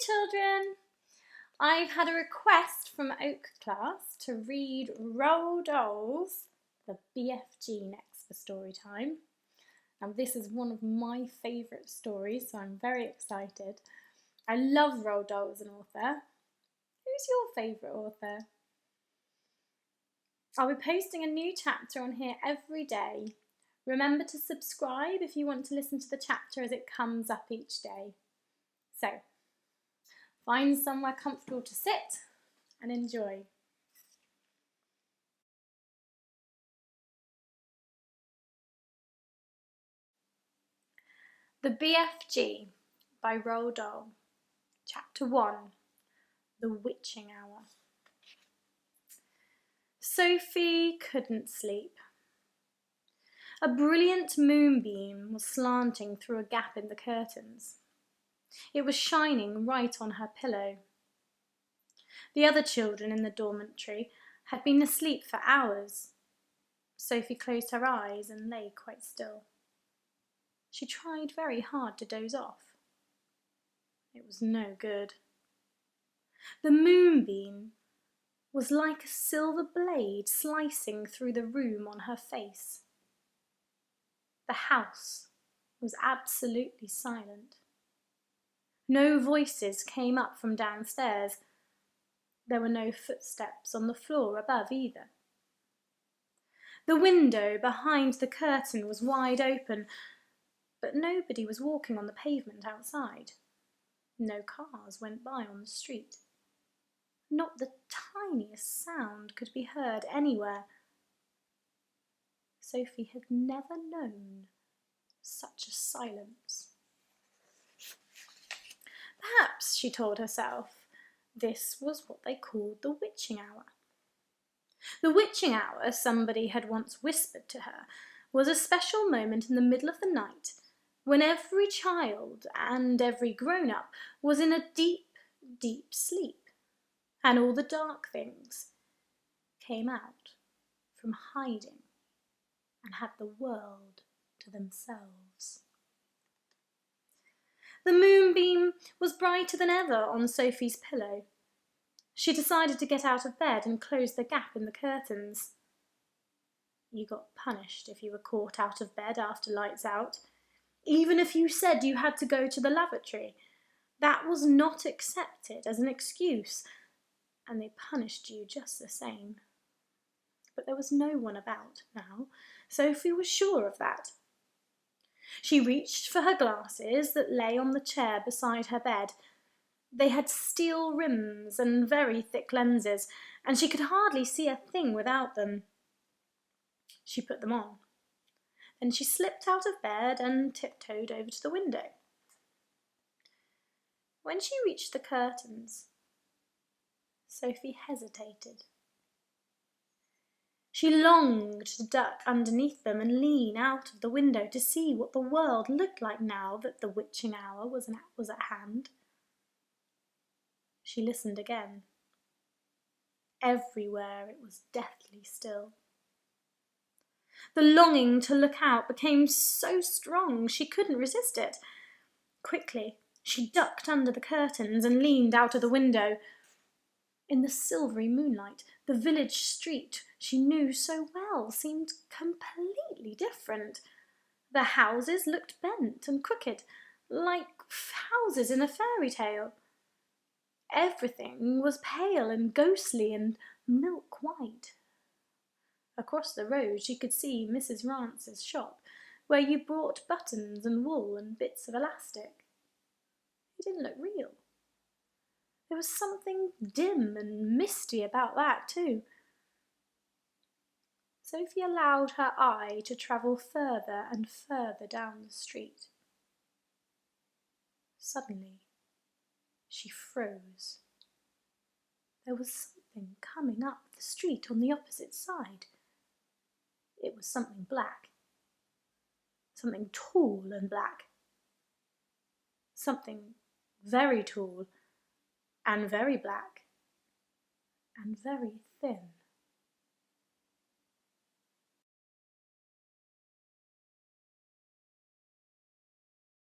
children. I've had a request from Oak class to read Roald Dahl's The BFG next for story time. And this is one of my favourite stories, so I'm very excited. I love Roald Dahl as an author. Who's your favourite author? I'll be posting a new chapter on here every day. Remember to subscribe if you want to listen to the chapter as it comes up each day. So, find somewhere comfortable to sit and enjoy. The BFG by Roald Dahl. Chapter 1. The Witching Hour. Sophie couldn't sleep. A brilliant moonbeam was slanting through a gap in the curtains. It was shining right on her pillow. The other children in the dormitory had been asleep for hours. Sophie closed her eyes and lay quite still. She tried very hard to doze off. It was no good. The moonbeam was like a silver blade slicing through the room on her face. The house was absolutely silent. No voices came up from downstairs. There were no footsteps on the floor above either. The window behind the curtain was wide open, but nobody was walking on the pavement outside. No cars went by on the street. Not the tiniest sound could be heard anywhere. Sophie had never known such a silence. Perhaps, she told herself, this was what they called the witching hour. The witching hour, somebody had once whispered to her, was a special moment in the middle of the night when every child and every grown-up was in a deep, deep sleep, and all the dark things came out from hiding and had the world to themselves. The moonbeam was brighter than ever on Sophie's pillow. She decided to get out of bed and close the gap in the curtains. You got punished if you were caught out of bed after lights out. Even if you said you had to go to the lavatory, that was not accepted as an excuse, and they punished you just the same. But there was no one about now. Sophie was sure of that. She reached for her glasses that lay on the chair beside her bed. They had steel rims and very thick lenses, and she could hardly see a thing without them. She put them on. Then she slipped out of bed and tiptoed over to the window. When she reached the curtains, Sophie hesitated. She longed to duck underneath them and lean out of the window to see what the world looked like now that the witching hour was at hand. She listened again. Everywhere it was deathly still. The longing to look out became so strong she couldn't resist it. Quickly, she ducked under the curtains and leaned out of the window. In the silvery moonlight, the village street she knew so well seemed completely different. The houses looked bent and crooked, like houses in a fairy tale. Everything was pale and ghostly and milk-white. Across the road she could see Mrs. Rance's shop, where you bought buttons and wool and bits of elastic. It didn't look real. There was something dim and misty about that too. Sophie allowed her eye to travel further and further down the street. Suddenly, she froze. There was something coming up the street on the opposite side. It was something black. Something tall and black. Something very tall and very black and very thin.